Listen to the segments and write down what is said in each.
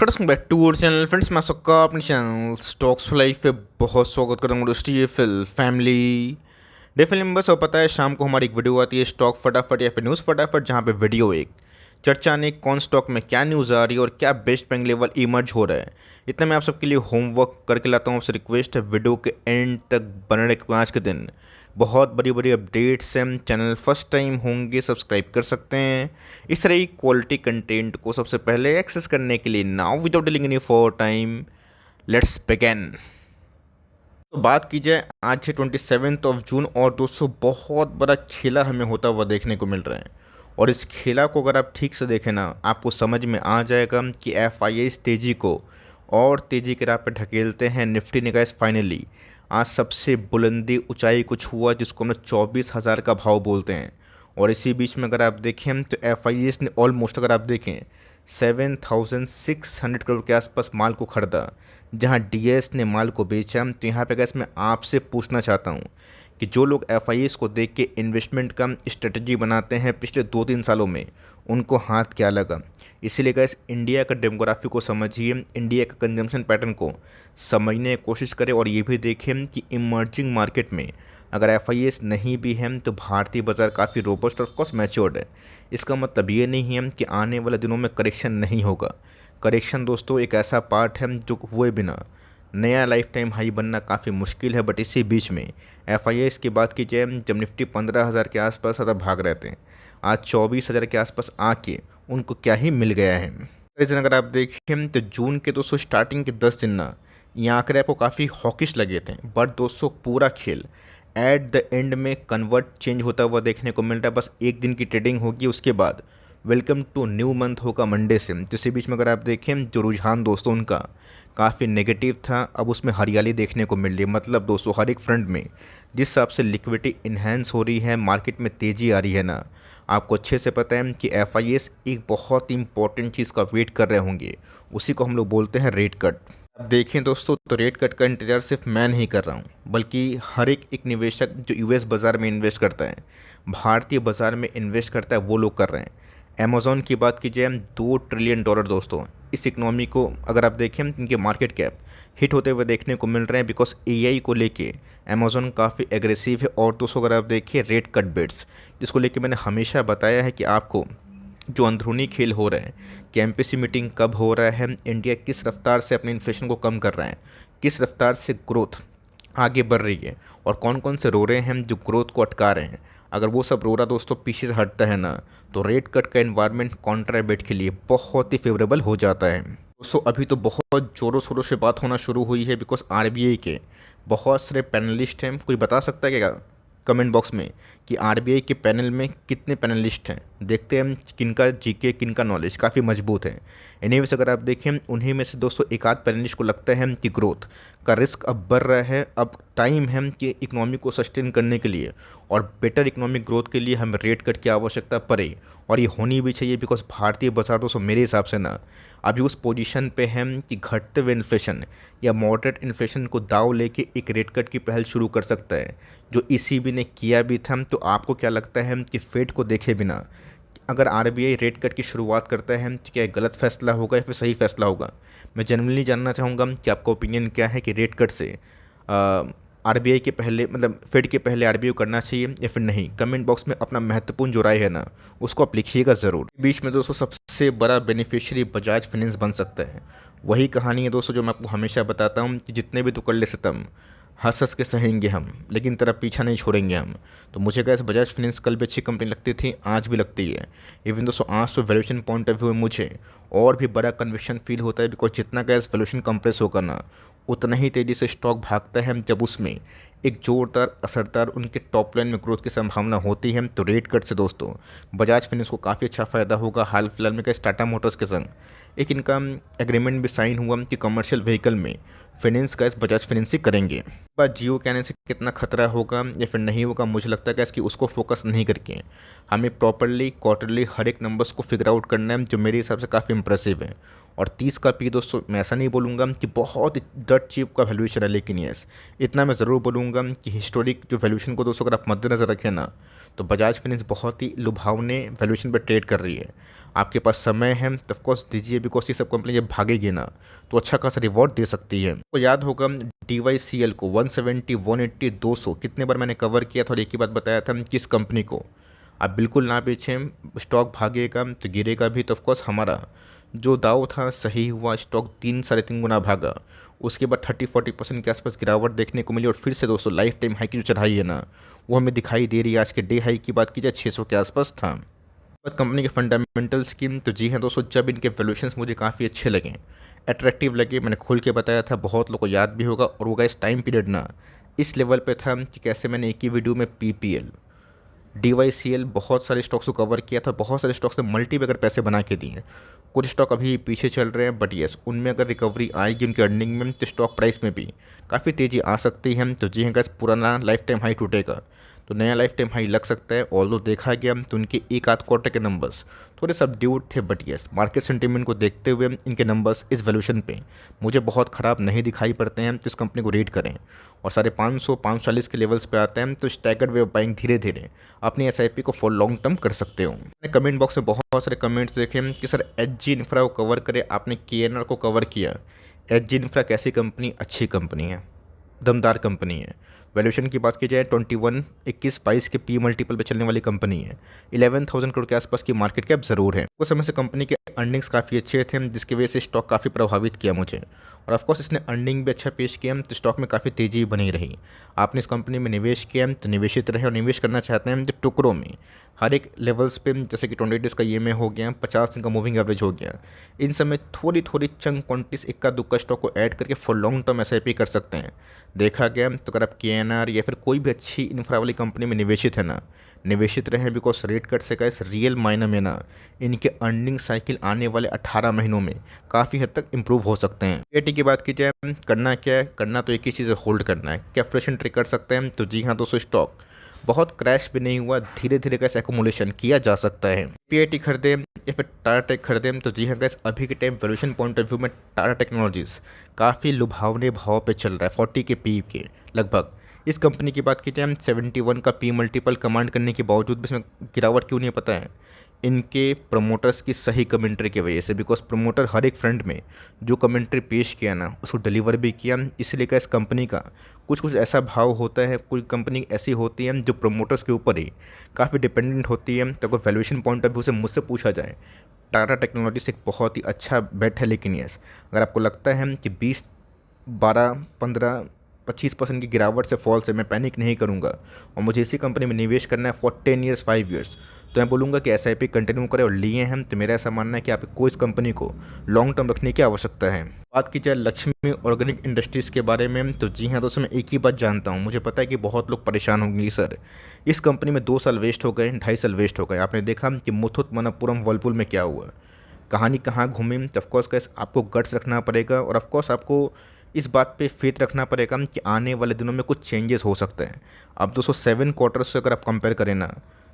नमस्कार back to our channel friends. मैं सबका अपने चैनल स्टॉक्स फॉर लाइफ पे बहुत स्वागत करता हूँ दोस्तों। ये फिल फैमिली डे फिल्म बस और पता है शाम को हमारी एक वीडियो आती है स्टॉक फटाफट या फिर न्यूज़ फटाफट, जहाँ पे वीडियो एक चर्चा ने कौन स्टॉक में क्या न्यूज़ आ रही है और क्या बेस्ट पेइंग लेवल इमर्ज हो रहा है। इतना मैं आप सबके लिए होमवर्क करके लाता हूँ। आपसे रिक्वेस्ट है वीडियो के एंड तक बने रहे। आज के दिन बहुत बड़ी बड़ी अपडेट्स हैं। चैनल फर्स्ट टाइम होंगे सब्सक्राइब कर सकते हैं। इस तरह की क्वालिटी कंटेंट को सबसे पहले एक्सेस करने के लिए now without dealing any for time let's begin. तो बात की जाए, आज है 27 जून और दोस्तों बहुत बड़ा खेला हमें होता हुआ देखने को मिल रहा है। और इस खेला को अगर आप ठीक से देखें ना, आपको समझ में आ जाएगा कि एफ तेज़ी को और तेज़ी की राह पर ढकेलते हैं। निफ्टी ने गाइस फाइनली आज सबसे बुलंदी ऊंचाई कुछ हुआ जिसको हम 24,000 का भाव बोलते हैं। और इसी बीच में अगर आप देखें तो एफ ने ऑलमोस्ट, अगर आप देखें, 7,600 करोड़ के आसपास माल को खरीदा, जहां डीएस ने माल को बेचा। तो यहाँ पे गैस मैं आपसे पूछना चाहता हूँ कि जो लोग एफ को देख के इन्वेस्टमेंट का स्ट्रेटजी बनाते हैं पिछले 2-3 सालों में, उनको हाथ क्या लगा। इसीलिए गैस इंडिया का डेमोग्राफी को समझिए, इंडिया का कंजम्पशन पैटर्न को समझने की कोशिश करें और ये भी देखें कि इमर्जिंग मार्केट में अगर एफ नहीं भी हैं तो भारतीय बाज़ार काफ़ी रोबस्ट और ऑफकोर्स मैच्योर्ड है। इसका मतलब ये नहीं है कि आने वाले दिनों में करेक्शन नहीं होगा। करेक्शन दोस्तों एक ऐसा पार्ट है जो हुए बिना नया लाइफ टाइम हाई बनना काफ़ी मुश्किल है। बट इसी बीच में एफ की बात की जाए, जब निफ्टी 15,000 के आसपास ज़्यादा भाग रहे थे, आज 24,000 के आसपास आके उनको क्या ही मिल गया है। रीज़न अगर आप देखें तो जून के दोस्तों स्टार्टिंग के 10 दिन ना, ये आंकड़े आपको काफ़ी हॉकिश लगे थे। बट दोस्तों पूरा खेल एट द एंड में कन्वर्ट चेंज होता हुआ देखने को मिल रहा है। बस एक दिन की ट्रेडिंग होगी, उसके बाद वेलकम टू न्यू मंथ होगा मंडे से। तो इसी बीच में अगर आप देखें जो रुझान दोस्तों उनका काफ़ी नेगेटिव था, अब उसमें हरियाली देखने को मिल रही है। मतलब दोस्तों हर एक फ्रंट में जिस हिसाब से लिक्विडिटी इन्हेंस हो रही है, मार्केट में तेज़ी आ रही है ना, आपको अच्छे से पता है कि एफ एक बहुत ही इंपॉर्टेंट चीज़ का वेट कर रहे होंगे। उसी को हम लोग बोलते हैं रेट कट। अब देखें दोस्तों तो रेट कट का इंतजार सिर्फ मैं नहीं कर रहा हूँ, बल्कि हर एक निवेशक जो यूएस बाज़ार में इन्वेस्ट करता है, भारतीय बाज़ार में इन्वेस्ट करता है, वो लोग कर रहे हैं। अमेज़ॉन की बात की जाए, $2 ट्रिलियन दोस्तों इस इकनॉमी को अगर आप देखें इनके मार्केट कैप हिट होते हुए देखने को मिल रहे हैं। बिकॉज एआई को लेके अमेज़ॉन काफ़ी एग्रेसिव है। और दोस्तों अगर आप देखिए रेट कट बिट्स, जिसको लेके मैंने हमेशा बताया है कि आपको जो अंदरूनी खेल हो रहे हैं कि एमपीसी मीटिंग कब हो रहा है, इंडिया किस रफ्तार से अपने इन्फ्लेशन को कम कर रहा है, किस रफ्तार से ग्रोथ आगे बढ़ रही है, और कौन कौन से रो रहे हैं जो ग्रोथ को अटका रहे हैं। अगर वो सब रोरा दोस्तों पीछे से हटता है ना, तो रेट कट का एनवायरनमेंट कॉन्ट्रा बेट के लिए बहुत ही फेवरेबल हो जाता है। दोस्तों अभी तो बहुत ज़ोरों शोरों से बात होना शुरू हुई है, बिकॉज आरबीआई के बहुत सारे पैनलिस्ट हैं। कोई बता सकता है क्या कमेंट बॉक्स में कि आरबीआई के पैनल में कितने पैनलिस्ट हैं? देखते हैं हम किनका जीके किनका नॉलेज काफ़ी मजबूत है। एनीवेज अगर आप देखें उन्हीं में से दोस्तों एक आध पैनलिस्ट को लगता है कि ग्रोथ का रिस्क अब बढ़ रहा है, अब टाइम है कि इकोनॉमी को सस्टेन करने के लिए और बेटर इकोनॉमिक ग्रोथ के लिए हमें रेट कट की आवश्यकता पड़े। और ये होनी भी चाहिए, बिकॉज भारतीय बाजार दोस्तों मेरे हिसाब से ना अभी उस पोजीशन पे है कि घटते हुए इन्फ्लेशन या मॉडरेट इन्फ्लेशन को दाव लेके एक रेट कट की पहल शुरू कर सकता है, जो ईसीबी ने किया भी था। तो आपको क्या लगता है कि फेड को देखे बिना अगर आरबीआई रेट कट की शुरुआत करता है तो क्या गलत फैसला होगा या फिर सही फैसला होगा? मैं जनरली जानना चाहूँगा कि आपका ओपिनियन क्या है कि रेट कट से आरबीआई के पहले, मतलब फेड के पहले आरबीआई करना चाहिए या फिर नहीं। कमेंट बॉक्स में अपना महत्वपूर्ण जो राय है ना, उसको आप लिखिएगा ज़रूर। बीच में दोस्तों सबसे बड़ा बेनिफिशियरी बजाज फाइनेंस बन सकता है। वही कहानी है दोस्तों जो मैं आपको हमेशा बताता हूँ कि जितने भी तुकड़ ले सितम हंस हंस के सहेंगे हम, लेकिन तेरा पीछा नहीं छोड़ेंगे हम। तो मुझे कैसे बजाज फाइनेंस कल भी अच्छी कंपनी लगती थी, आज भी लगती है। इवन दोस्तों आज तो वैल्यूएशन पॉइंट ऑफ व्यू में मुझे और भी बड़ा कन्विक्शन फील होता है, बिकॉज जितना गैस वैल्यूएशन कंप्रेस होगा ना, उतना ही तेज़ी से स्टॉक भागता है जब उसमें एक जोरदार असरदार उनके टॉप लाइन में ग्रोथ की संभावना होती है। तो रेट कट से दोस्तों बजाज फाइनेंस को काफ़ी अच्छा फ़ायदा होगा। हाल फिलहाल में क्या टाटा मोटर्स के संग एक इनका एग्रीमेंट भी साइन हुआ कि कमर्शियल व्हीकल में फाइनेंस का इस बजाज फाइनेंस ही करेंगे। बात जियो कहने से कितना खतरा होगा या फिर नहीं होगा, मुझे लगता है कि इसकी उसको फोकस नहीं करके हमें प्रॉपरली क्वार्टरली हर एक नंबर्स को फिगर आउट करना है, जो मेरे हिसाब से काफ़ी इंप्रेसिव है। और 30 का पी दोस्तों मैं ऐसा नहीं बोलूँगा कि बहुत डट चीप का वैल्यूएशन है, लेकिन यस इतना मैं ज़रूर बोलूँगा कि हिस्टोरिक जो वैल्यूएशन को दोस्तों अगर आप मद्देनज़र रखें ना, तो बजाज फाइनेंस बहुत ही लुभावने वैल्यूएशन पर ट्रेड कर रही है। आपके पास समय है तो ऑफकोर्स दीजिए, बिकॉज ये सब कंपनी जब भागेगी ना तो अच्छा खासा रिवॉर्ड दे सकती है। तो याद होगा DYCL को 170, 180, 200 कितने बार मैंने कवर किया था और एक ही बात बताया था किस कंपनी को आप बिल्कुल ना बेचें, स्टॉक भागेगा तो गिरेगा भी। तो ऑफकोर्स हमारा जो दाव था सही हुआ, स्टॉक 3-3.5 गुना भागा। उसके बाद 30-40% के आसपास गिरावट देखने को मिली और फिर से दोस्तों लाइफ टाइम हाई की जो चढ़ाई है ना वो हमें दिखाई दे रही है। आज के डे हाई की बात की जाए 600 के आसपास था। बात कंपनी के फंडामेंटल्स की, तो जी हाँ दोस्तों, जब इनके वैल्यूएशंस मुझे काफ़ी अच्छे लगे, अट्रैक्टिव लगे, मैंने खोल के बताया था, बहुत लोगों को याद भी होगा। और वो इस टाइम पीरियड ना इस लेवल पे था कि कैसे मैंने एक ही वीडियो में PPL, DYCL बहुत सारे स्टॉक्स को कवर किया था। बहुत सारे स्टॉक्स ने मल्टी बैगर पैसे बना के दिए। कुछ स्टॉक अभी पीछे चल रहे हैं, बट येस उनमें अगर रिकवरी आएगी उनके अर्निंग में तो स्टॉक प्राइस में भी काफ़ी तेज़ी आ सकती है। तो जी हाँ गाइस, पुराना लाइफ टाइम हाई टूटेगा तो नया लाइफ टाइम हाई लग सकता है। ऑल्दो देखा गया तो उनके एक आध क्वार्टर के नंबर्स थोड़े सबड्यूड थे, बट येस मार्केट सेंटीमेंट को देखते हुए इनके नंबर्स इस वैल्यूएशन पे मुझे बहुत ख़राब नहीं दिखाई पड़ते हैं। तो इस कंपनी को रेट करें और 550-540 के लेवल्स पे आते हैं तो स्टैगर्ड वे ऑफ बाइंग धीरे धीरे अपनी SIP को फॉर लॉन्ग टर्म कर सकते हो। मैंने कमेंट बॉक्स में बहुत सारे कमेंट्स देखे कि सर HG इंफ्रा को कवर करे, आपने KNR को कवर किया। HG इंफ्रा कैसी कंपनी? अच्छी कंपनी है, दमदार कंपनी है। वैल्यूएशन की बात की जाए 21, 21, 22 के P मल्टीपल पे चलने वाली कंपनी है। 11,000 करोड़ के आसपास की मार्केट कैप ज़रूर है। कुछ समय से कंपनी के अर्निंग्स काफ़ी अच्छे थे जिसकी वजह से स्टॉक काफ़ी प्रभावित किया मुझे, और ऑफकोर्स इसने अर्निंग भी अच्छा पेश किया तो स्टॉक में काफ़ी तेज़ी बनी रही। आपने इस कंपनी में निवेश किया तो निवेशित रहे, और निवेश करना चाहते हैं तो टुकड़ों में हर एक लेवल्स पे, जैसे कि 20 डेज़ का EMA हो गया, 50 दिन का मूविंग एवरेज हो गया, इन सब में थोड़ी थोड़ी चंक क्वांटिटीज इक्का दुक्का स्टॉक को ऐड करके फॉर लॉन्ग टर्म SIP कर सकते हैं। देखा गया तो अगर आप KNR या फिर कोई भी अच्छी इंफ्रा वाली कंपनी में निवेशित है ना, निवेशित रहें, बिकॉज रेट कट से का इस रियल मायने में ना इनके अर्निंग साइकिल आने वाले 18 महीनों में काफ़ी हद तक इंप्रूव हो सकते हैं। PAT की बात की जाए, करना क्या है? करना तो एक ही चीज़ है, होल्ड करना है। क्या फ्रेशन ट्रिक कर सकते हैं? तो जी हाँ दोस्तों, स्टॉक बहुत क्रैश भी नहीं हुआ, धीरे धीरे कैसे एकोमुलेशन किया जा सकता है। PAT खरीदें या फिर टाटा टेक खरीदें, तो जी हाँ गैस, अभी के time valuation point of view में टाटा टेक्नोलॉजीज़ काफ़ी लुभावने भाव पे चल रहा है, 40 के PE के लगभग। इस कंपनी की बात की जाए 71 का P मल्टीपल कमांड करने के बावजूद भी इसमें गिरावट क्यों नहीं पता है? इनके प्रमोटर्स की सही कमेंट्री की वजह से, बिकॉज प्रमोटर हर एक फ्रंट में जो कमेंट्री पेश किया ना उसको डिलीवर भी किया। इसलिए का इस कंपनी का कुछ कुछ ऐसा भाव होता है, कोई कंपनी ऐसी होती है जो प्रमोटर्स के ऊपर ही काफ़ी डिपेंडेंट होती है। तो अगर वैल्यूएशन पॉइंट ऑफ व्यू से मुझसे पूछा जाए, टाटा टेक्नोलॉजीज एक बहुत ही अच्छा बेट है। लेकिन यस, अगर आपको लगता है कि 20, 12, 15, 25% की गिरावट से फॉल से मैं पैनिक नहीं करूंगा और मुझे इसी कंपनी में निवेश करना है फॉर 10 ईयर्स, 5 ईयर्स, तो मैं बोलूँगा कि SIP कंटिन्यू करें और लिए हैं तो मेरा ऐसा मानना है कि आपको इस कंपनी को लॉन्ग टर्म रखने की आवश्यकता है। बात की जाए लक्ष्मी ऑर्गेनिक इंडस्ट्रीज़ के बारे में, तो जी हाँ दोस्तों, मैं एक ही बात जानता हूँ, मुझे पता है कि बहुत लोग परेशान होंगे सर इस कंपनी में 2 साल वेस्ट हो गए, 2.5 साल वेस्ट हो गए। आपने देखा कि मुथुट मनप्पुरम वर्लपुल में क्या हुआ, कहानी कहाँ घूमी। तो ऑफकोर्स आपको गट्स रखना पड़ेगा और ऑफकोर्स आपको इस बात पे फेथ रखना पड़ेगा कि आने वाले दिनों में कुछ चेंजेस हो सकते हैं। अब दोस्तों 7 क्वार्टर से अगर आप कंपेयर करें ना,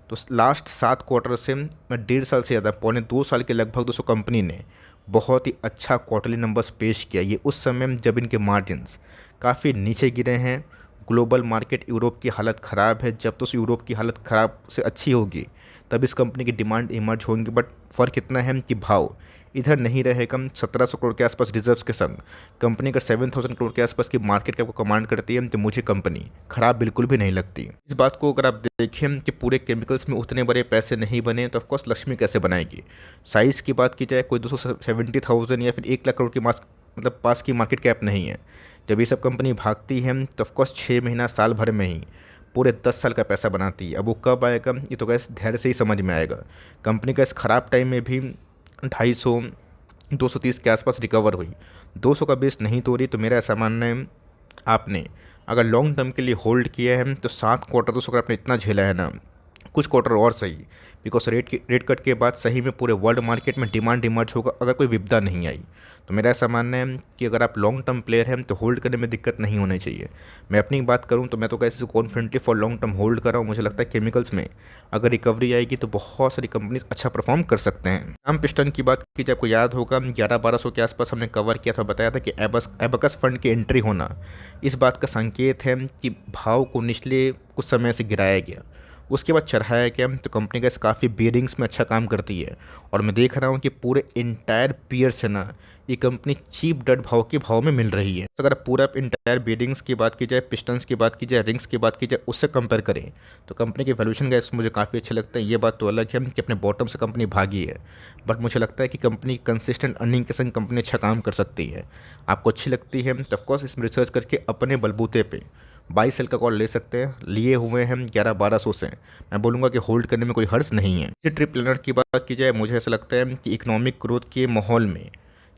तो लास्ट 7 क्वार्टर से मैं 1.5 साल से ज़्यादा, पौने 2 साल के लगभग दोस्तों कंपनी ने बहुत ही अच्छा क्वार्टरली नंबर्स पेश किया। ये उस समय जब इनके मार्जिन्स काफ़ी नीचे गिरे हैं, ग्लोबल मार्केट यूरोप की हालत ख़राब है। जब तो यूरोप की हालत ख़राब से अच्छी होगी तब इस कंपनी की डिमांड इमर्ज होंगी, बट फ़र्क इतना है कि भाव इधर नहीं रहेगा। 1700 करोड़ के आसपास रिजर्व्स के संग कंपनी का 7000 करोड़ के आसपास की मार्केट कैप को कमांड करती है, तो मुझे कंपनी खराब बिल्कुल भी नहीं लगती। इस बात को अगर आप देखें कि पूरे केमिकल्स में उतने बड़े पैसे नहीं बने तो ऑफकोर्स लक्ष्मी कैसे बनाएगी। साइज़ की बात की जाए कोई 270,000 या फिर 1 लाख करोड़ की पास की मार्केट कैप नहीं है। जब ये सब कंपनी भागती है तो ऑफकोर्स 6 महीना साल भर में ही पूरे 10 साल का पैसा बनाती है। अब वो कब आएगा ये तो गैस धैर्य से ही समझ में आएगा। कंपनी का इस ख़राब टाइम में भी 250, 230 के आसपास रिकवर हुई, 200 का बेस नहीं तोड़ी। तो मेरा ऐसा मानना है, आपने अगर लॉन्ग टर्म के लिए होल्ड किया है तो 7 क्वार्टर दोस्तों अगर आपने इतना झेला है ना, कुछ क्वार्टर और सही, बिकॉज रेट कट के बाद सही में पूरे वर्ल्ड मार्केट में डिमांड इमर्ज होगा अगर कोई विपदा नहीं आई। तो मेरा ऐसा मानना है कि अगर आप लॉन्ग टर्म प्लेयर हैं तो होल्ड करने में दिक्कत नहीं होनी चाहिए। मैं अपनी बात करूं तो मैं तो कैसे confidently for long term hold कर रहा हूं। मुझे लगता है केमिकल्स में अगर रिकवरी आएगी तो बहुत सारी कंपनीज अच्छा परफॉर्म कर सकते हैं। श्याम पिस्टन की बात की, आपको याद होगा 1100-1200 के आसपास हमने कवर किया था, बताया था कि एबकस फंड की एंट्री होना इस बात का संकेत है कि भाव को निचले कुछ समय से गिराया गया। उसके बाद चढ़ाया गया तो कंपनी गैस काफ़ी बियरिंग्स में अच्छा काम करती है। और मैं देख रहा हूँ कि पूरे इंटायर पीयर से ना ये कंपनी चीप डट भाव के भाव में मिल रही है। तो अगर पूरा इंटायर बियरिंग्स की बात की जाए, पिस्टन्स की बात की जाए, रिंग्स की बात की जाए, उससे कंपेयर करें तो कंपनी के वैल्यूएशन गैस मुझे काफ़ी अच्छे लगते हैं। ये बात तो अलग है कि अपने बॉटम से कंपनी भागी है, बट मुझे लगता है कि कंपनी कंसिस्टेंट अर्निंग के संग कंपनी अच्छा काम कर सकती है। आपको अच्छी लगती है तो ऑफकोर्स इसमें रिसर्च करके अपने बलबूते पे 22 सेल का कॉल ले सकते हैं। लिए हुए हैं 11-1200 से। मैं बोलूँगा कि होल्ड करने में कोई हर्ज नहीं है। इसी ट्रिप प्लानर की बात की जाए, मुझे ऐसा लगता है कि इकोनॉमिक ग्रोथ के माहौल में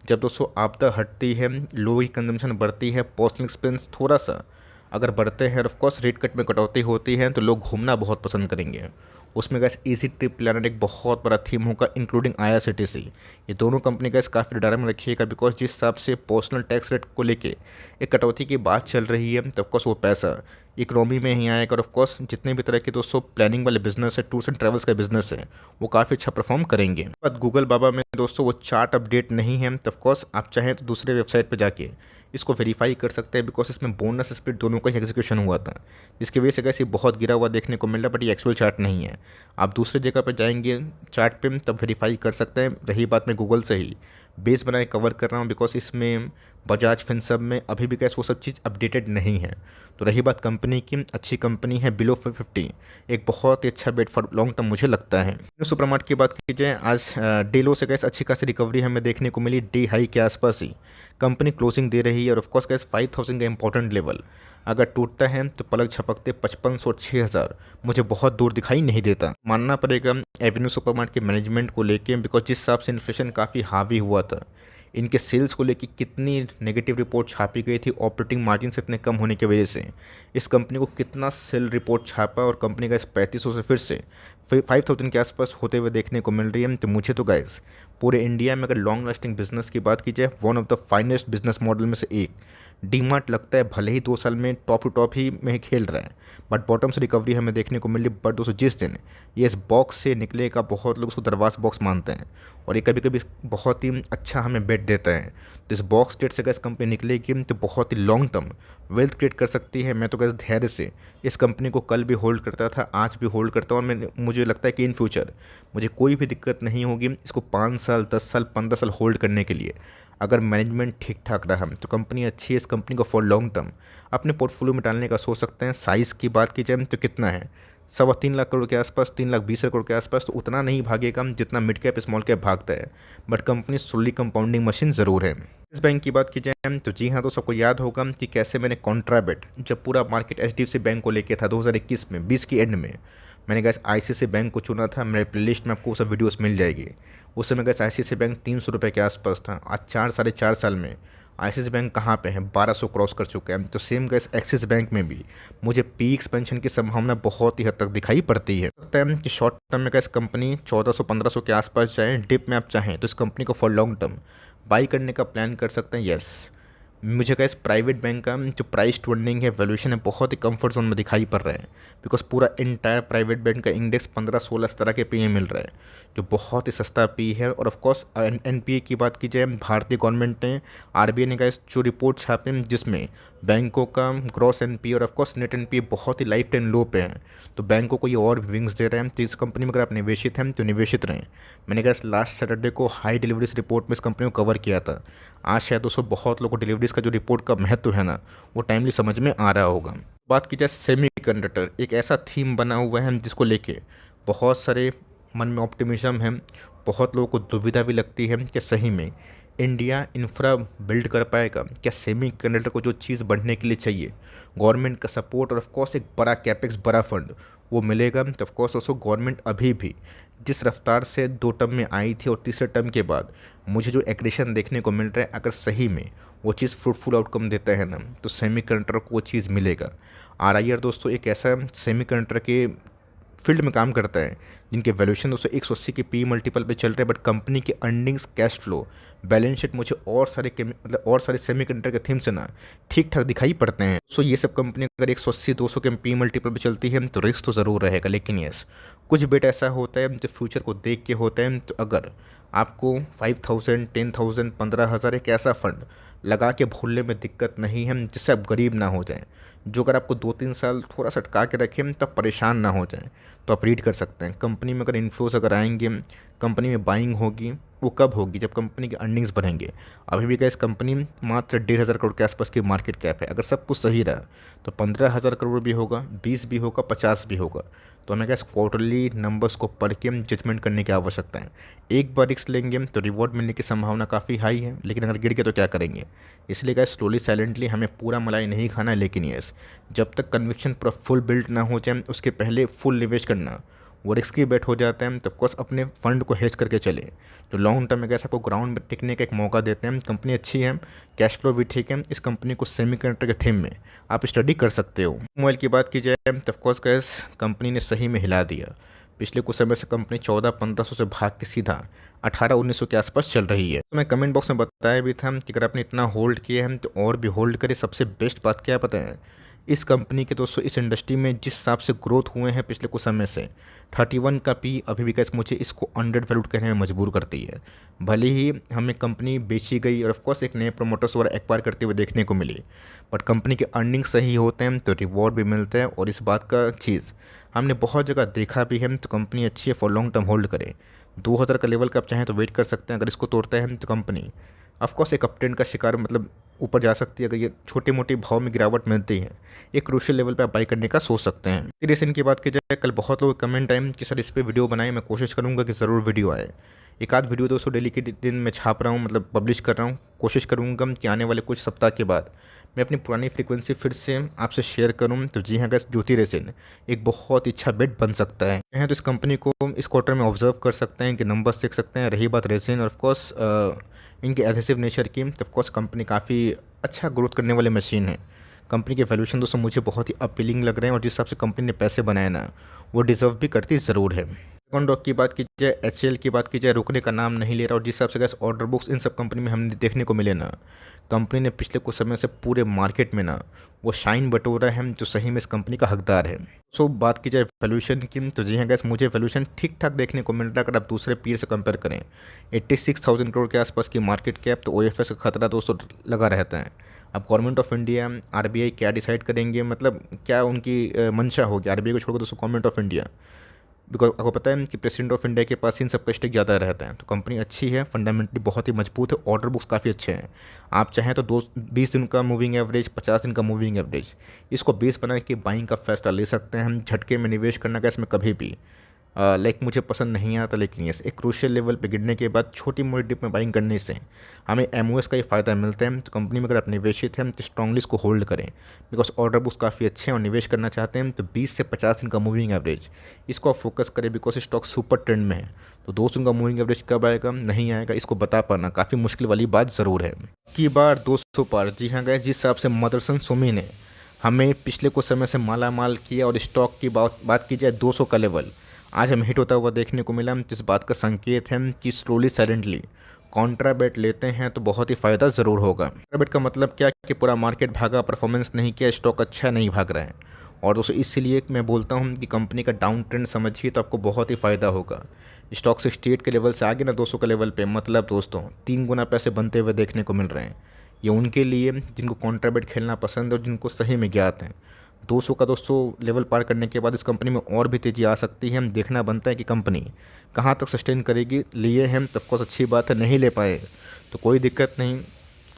जब दोस्तों आपदा हटती है, लोगों की कंजम्पशन बढ़ती है, पर्सनल एक्सपेंस थोड़ा सा अगर बढ़ते हैं और ऑफकोर्स रेट कट में कटौती होती है तो लोग घूमना बहुत पसंद करेंगे। उसमें गैस इजी ट्रिप प्लानर एक बहुत बड़ा थीम होगा, इंक्लूडिंग IRCTC। ये दोनों कंपनी गैस काफ़ी रडार में रखिएगा, बिकॉज जिस हिसाब से पर्सनल टैक्स रेट को लेके एक कटौती की बात चल रही है तो ऑफकोर्स वो पैसा इकोनॉमी में ही आएगा। और ऑफकोर्स जितने भी तरह के दोस्तों प्लानिंग वाले बिजनेस है, टूर्स एंड ट्रैवल्स का बिजनेस है, वो काफ़ी अच्छा परफॉर्म करेंगे। बट गूगल बाबा में दोस्तों वो चार्ट अपडेट नहीं है तो ऑफकोर्स आप चाहें तो दूसरे वेबसाइट पर जाके इसको वेरीफाई कर सकते हैं, बिकॉज इसमें बोनस स्प्लिट दोनों का ही एग्जीक्यूशन हुआ था, जिसकी वजह से कैसे बहुत गिरा हुआ देखने को मिल रहा है। बट ये एक्चुअल चार्ट नहीं है। आप दूसरी जगह पर जाएंगे चार्ट पे तब वेरीफाई कर सकते हैं। रही बात मैं गूगल से ही बेस बनाए कवर कर रहा हूँ, बिकॉज इसमें बजाज फिनसब में अभी भी कैसे वो सब चीज़ अपडेटेड नहीं है। तो रही बात कंपनी की, अच्छी कंपनी है, बिलो 50, एक बहुत ही अच्छा बेट फॉर लॉन्ग टर्म मुझे लगता है। सुपरमार्ट की बात की जाए, आज डेलो से कैसे अच्छी खासी रिकवरी हमें देखने को मिली। डे हाई के आसपास ही कंपनी क्लोजिंग दे रही है। और ऑफकोर्स कैसे 5000 का इंपॉर्टेंट लेवल अगर टूटता है तो पलक झपकते 5500 6000 मुझे बहुत दूर दिखाई नहीं देता। मानना पड़ेगा एवेन्यू सुपरमार्ट के मैनेजमेंट को लेके, बिकॉज जिस हिसाब से इन्फ्लेशन काफ़ी हावी हुआ था, इनके सेल्स को लेके कितनी नेगेटिव रिपोर्ट छापी गई थी ऑपरेटिंग मार्जिन से इतने कम होने की वजह से, इस कंपनी को कितना सेल रिपोर्ट छापा और कंपनी का इस 3500 से फिर से 5000 के आसपास होते हुए देखने को मिल रही है। तो मुझे तो गाइस पूरे इंडिया में अगर लॉन्ग लास्टिंग बिजनेस की बात की जाए, one of the finest business model में से एक डीमार्ट लगता है। भले ही 2 साल में टॉप टू टॉप ही में खेल रहा है, बट बॉटम से रिकवरी हमें देखने को मिली। बट दोस्तों जिस दिन ये इस बॉक्स से निकलेगा, बहुत लोग उसको दरवाज़ बॉक्स मानते हैं और ये कभी कभी बहुत ही अच्छा हमें बेट देता है। तो इस बॉक्स डेट से कैसे कंपनी निकलेगी तो बहुत ही लॉन्ग टर्म वेल्थ क्रिएट कर सकती है। मैं तो कैसे धैर्य से इस कंपनी को कल भी होल्ड करता था, आज भी होल्ड करता हूँ, और मुझे लगता है कि इन फ्यूचर मुझे कोई भी दिक्कत नहीं होगी इसको 5 साल 10 साल 15 साल होल्ड करने के लिए। अगर मैनेजमेंट ठीक ठाक रहा तो कंपनी अच्छी है। इस कंपनी को फॉर लॉन्ग टर्म अपने पोर्टफोलियो में डालने का सोच सकते हैं। साइज़ की बात की जाए तो कितना है, 3.25 लाख करोड़ के आसपास, 3,20,000 करोड़ के आसपास, तो उतना नहीं भागेगा जितना मिड कैप स्मॉल कैप भागता है। But company Sulli compounding machine ज़रूर है। इस बैंक की बात की जाए तो जी हाँ, तो सबको याद होगा कि कैसे मैंने कॉन्ट्राबेट जब पूरा मार्केट HDFC बैंक को लेके था 2021 में, 20 की एंड में मैंने गैस ICICI बैंक को चुना था। मेरे प्लेलिस्ट में आपको वो सब वीडियोस मिल जाएगी। उस समय गैस ICICI बैंक 300 रुपये के आसपास था। आज 4 साढ़े 4 साल में ICICI बैंक कहाँ पे है, 1200 क्रॉस कर चुका है। तो सेम गैस एक्सिस बैंक में भी मुझे पी एक्सपेंशन की संभावना बहुत ही हद तक दिखाई पड़ती है। लगता है कि शॉर्ट टर्म में गैस कंपनी 1400-1500 के आसपास जाए। डिप में आप चाहें तो इस कंपनी को फॉर लॉन्ग टर्म बाई करने का प्लान कर सकते हैं। येस, मुझे क्या इस प्राइवेट बैंक का जो प्राइस टू अर्निंग है, वैल्यूएशन है, बहुत ही कंफर्ट जोन में दिखाई पड़ रहा है। बिकॉज पूरा इंटायर प्राइवेट बैंक का इंडेक्स 15-16 इस तरह के पी मिल रहा है, जो बहुत ही सस्ता पी है। और ऑफकोर्स NPA की बात की जाए, भारतीय गवर्नमेंट ने, RBI ने का जो रिपोर्ट छापे जिसमें बैंकों का ग्रॉस NPA और ऑफकोर्स नेट NPA बहुत ही लाइफ टाइम लो पे हैं, तो बैंकों को ये और विंग्स दे रहे हैं। तो इस कंपनी में अगर आप निवेशित हैं तो निवेशित रहें। मैंने कहा लास्ट सैटरडे को हाई डिलीवरीज रिपोर्ट में इस कंपनी को कवर किया था। आज शायद दोस्तों बहुत लोगों को डिलीवरीज का जो रिपोर्ट का महत्व है ना, वो टाइमली समझ में आ रहा होगा। बात की जाए सेमीकंडक्टर, एक ऐसा थीम बना हुआ है जिसको लेके बहुत सारे मन में ऑप्टिमिज्म है। बहुत लोगों को दुविधा भी लगती है कि सही में इंडिया इंफ्रा बिल्ड कर पाएगा क्या। सेमीकंडक्टर को जो चीज़ बढ़ने के लिए चाहिए, गवर्नमेंट का सपोर्ट और ऑफकोर्स एक बड़ा कैपेक्स, बड़ा फंड वो मिलेगा। तो ऑफकोर्स दोस्तों गवर्नमेंट अभी भी जिस रफ्तार से 2 टर्म में आई थी और तीसरे टर्म के बाद मुझे जो एग्रेशन देखने को मिल रहा है, अगर सही में वो चीज़ फ्रूटफुल आउटकम देता है ना, तो सेमीकंडक्टर को वो चीज़ मिलेगा। RIR दोस्तों एक ऐसा सेमीकंडक्टर के फील्ड में काम करता है जिनके वैल्यूएशन दोस्तों 180 के पी मल्टीपल पे चल रहे हैं। बट कंपनी के earnings, cash flow, balance sheet मुझे और सारे मतलब और सारे सेमीकंडक्टर के थीम से ना ठीक ठाक दिखाई पड़ते हैं। सो ये सब कंपनी अगर 180-200 के पी मल्टीपल पे चलती है तो रिस्क तो ज़रूर रहेगा। लेकिन यस, कुछ बेट ऐसा होता है जो फ्यूचर को देख के होता है। तो अगर आपको 5000, 10,000, 15,000 एक ऐसा फंड लगा के भूलने में दिक्कत नहीं है जिससे आप गरीब ना हो जाएं, जो अगर आपको 2-3 साल थोड़ा सा अटका के रखें तब परेशान ना हो जाएं, तो आप रीड कर सकते हैं। कंपनी में अगर इन्फ्लोज अगर आएंगे, कंपनी में बाइंग होगी, वो कब होगी? जब कंपनी के अर्निंग्स बढ़ेंगे। अभी भी गैस कंपनी मात्र 1,500 करोड़ के आसपास की मार्केट कैप है। अगर सब कुछ सही रहा तो 15,000 करोड़ भी होगा, 20 भी होगा, 50 भी होगा। तो हमें गैस क्वार्टरली नंबर्स को पढ़ के जजमेंट करने की आवश्यकता है। एक बार रिस्क लेंगे तो रिवॉर्ड मिलने की संभावना काफ़ी हाई है, लेकिन अगर गिर गए तो क्या करेंगे? इसलिए गैस स्लोली साइलेंटली हमें पूरा मलाई नहीं खाना है, लेकिन यस, जब तक कन्विक्शन पूरा फुल बिल्ड ना हो जाए उसके पहले फुल निवेश करना वो रिस्की बेट हो जाता है। तो ऑफकोर्स अपने फंड को हेज करके चले, तो लॉन्ग टर्म में गैस आपको ग्राउंड में टिकने का एक मौका देते हैं। कंपनी अच्छी है, कैश फ्लो भी ठीक है। इस कंपनी को सेमीकंडक्टर के थीम में आप स्टडी कर सकते हो। मोबाइल की बात की जाए तो ऑफकोर्स गैस कंपनी ने सही में हिला दिया। पिछले कुछ समय से कंपनी 1400-1500 से भाग के सीधा 1800-1900 के आसपास चल रही है। तो मैं कमेंट बॉक्स में बताया भी था कि अगर आपने इतना होल्ड किया है तो और भी होल्ड करें। सबसे बेस्ट बात क्या पता है? इस कंपनी के दोस्तों इस इंडस्ट्री में जिस हिसाब से ग्रोथ हुए हैं पिछले कुछ समय से, 31 का पी अभी भी कैसे मुझे इसको अंडर वैल्यूड कहने में मजबूर करती है। भले ही हमें कंपनी बेची गई और ऑफकोर्स एक नए प्रोमोटर्स द्वारा एक्वायर करते हुए देखने को मिली, बट कंपनी के अर्निंग सही होते हैं तो रिवॉर्ड भी मिलता है। और इस बात का चीज़ हमने बहुत जगह देखा भी है। तो कंपनी अच्छी है, फॉर लॉन्ग टर्म होल्ड करें। 2000 का लेवल का आप चाहें तो वेट कर सकते हैं। अगर इसको तोड़ता है तो कंपनी ऑफकोर्स एक अपट्रेंड का शिकार मतलब ऊपर जा सकती है। अगर ये छोटे मोटे भाव में गिरावट मिलती है, एक क्रूशियल लेवल पे आप बाई करने का सोच सकते हैं। रीसेंट की बात की जाए, कल बहुत लोग कमेंट आए कि सर इस पर वीडियो बनाए। मैं कोशिश करूँगा कि ज़रूर वीडियो आए। एक आध वीडियो दोस्तों डेली के दिन में छाप रहा हूँ, मतलब पब्लिश कर रहा हूँ। कोशिश करूँगा कि आने वाले कुछ सप्ताह के बाद मैं अपनी पुरानी फ्रीक्वेंसी फिर से आपसे शेयर करूँ। तो जी हाँ गैस, ज्योति रेसिन एक बहुत ही अच्छा बेट बन सकता है। तो इस कंपनी को इस क्वार्टर में ऑब्जर्व कर सकते हैं, कि नंबर्स देख सकते हैं। रही बात रेसिन और ऑफकोर्स इनके एडहेसिव नेचर की, तो ऑफकोर्स कंपनी काफ़ी अच्छा ग्रोथ करने वाली मशीन है। कंपनी के वैल्यूएशन दोस्तों मुझे बहुत ही अपीलिंग लग रहे हैं, और जिस हिसाब से कंपनी ने पैसे बनाए ना, वो डिजर्व भी करती ज़रूर है। डॉक की बात की जाए, एचएएल की बात की जाए, रुकने का नाम नहीं ले रहा। और जिस हिसाब से गैस ऑर्डर बुक्स इन सब कंपनी में हमने देखने को मिले ना, कंपनी ने पिछले कुछ समय से पूरे मार्केट में ना वो शाइन बटोरा है, जो सही में इस कंपनी का हकदार है। सो बात की जाए वैल्यूएशन की, तो जी हाँ गैस, मुझे वैल्यूएशन ठीक ठाक देखने को मिल रहा है। अगर आप दूसरे पीर से कंपेयर करें, 86,000 करोड़ के आसपास की मार्केट कैप, तो ओएफएस का खतरा दोस्तों लगा रहता है। अब गवर्नमेंट ऑफ इंडिया, आरबीआई क्या डिसाइड करेंगे, मतलब क्या उनकी मंशा होगी। आरबीआई को छोड़कर दोस्तों गवर्नमेंट ऑफ इंडिया, बिकॉज आपको पता है कि प्रेसिडेंट ऑफ इंडिया के पास इन सब का स्टेक ज़्यादा रहता है। तो कंपनी अच्छी है, फंडामेंटली बहुत ही मजबूत है, ऑर्डर बुक्स काफ़ी अच्छे हैं। आप चाहें तो 20 दिन का मूविंग एवरेज, 50 दिन का मूविंग एवरेज, इसको बेस बना के बाइंग का फैसला ले सकते हैं। हम झटके में निवेश करना का इसमें कभी भी लाइक मुझे पसंद नहीं आता। लेकिन ये एक क्रूशियल लेवल पे गिरने के बाद छोटी मोटी डिप में बाइंग करने से हमें एमओएस का ही फ़ायदा मिलता है। तो कंपनी में अगर आप निवेशित हैं तो स्ट्रांगली इसको होल्ड करें, बिकॉज ऑर्डर बुक्स काफ़ी अच्छे हैं। और निवेश करना चाहते हैं तो 20 से 50 दिन का मूविंग एवरेज, इसको आप फोकस करें, बिकॉज स्टॉक सुपर ट्रेंड में है। तो 200 का मूविंग एवरेज कब आएगा, नहीं आएगा, इसको बता पाना काफ़ी मुश्किल वाली बात ज़रूर है। की बार 200 पार, जी हाँ गए, जिस हिसाब से मदरसन सुमी ने हमें पिछले कुछ समय से माला माल किया, और स्टॉक की बात की जाए 200 का लेवल आज हमें हिट होता हुआ देखने को मिला। तो इस बात का संकेत है कि स्लोली साइलेंटली कॉन्ट्राबेट लेते हैं तो बहुत ही फ़ायदा ज़रूर होगा। कॉन्ट्राबेट का मतलब क्या कि पूरा मार्केट भागा, परफॉर्मेंस नहीं किया, स्टॉक अच्छा नहीं भाग रहा है। और दोस्तों इसलिए मैं बोलता हूँ कि कंपनी का डाउन ट्रेंड समझिए तो आपको बहुत ही फ़ायदा होगा। स्टॉक 68 के लेवल से आगे ना 200 के लेवल पे, मतलब दोस्तों 3 गुना पैसे बनते हुए देखने को मिल रहे हैं। ये उनके लिए जिनको कॉन्ट्राबेट खेलना पसंद है और जिनको सही में ज्ञात है। 200 का दोस्तों लेवल पार करने के बाद इस कंपनी में और भी तेज़ी आ सकती है। हम देखना बनता है कि कंपनी कहाँ तक सस्टेन करेगी। लिए हम तब को अच्छी बात है, नहीं ले पाए तो कोई दिक्कत नहीं।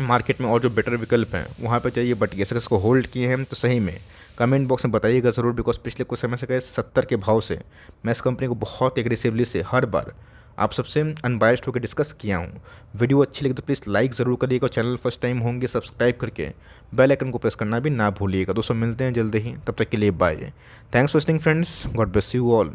मार्केट में और जो बेटर विकल्प हैं वहाँ पे चाहिए, बट ये इसको होल्ड किए हैं तो सही में कमेंट बॉक्स में बताइएगा ज़रूर। बिकॉज पिछले कुछ समय से गए 70 के भाव से मैं इस कंपनी को बहुत एग्रेसिवली से हर बार आप सबसे अनबायस्ड होकर डिस्कस किया हूँ। वीडियो अच्छी लगी तो प्लीज़ लाइक ज़रूर करिएगा, और चैनल फर्स्ट टाइम होंगे सब्सक्राइब करके बेल आइकन को प्रेस करना भी ना भूलिएगा। दोस्तों मिलते हैं जल्दी ही, तब तक के लिए bye. Thanks for listening friends, God bless you all.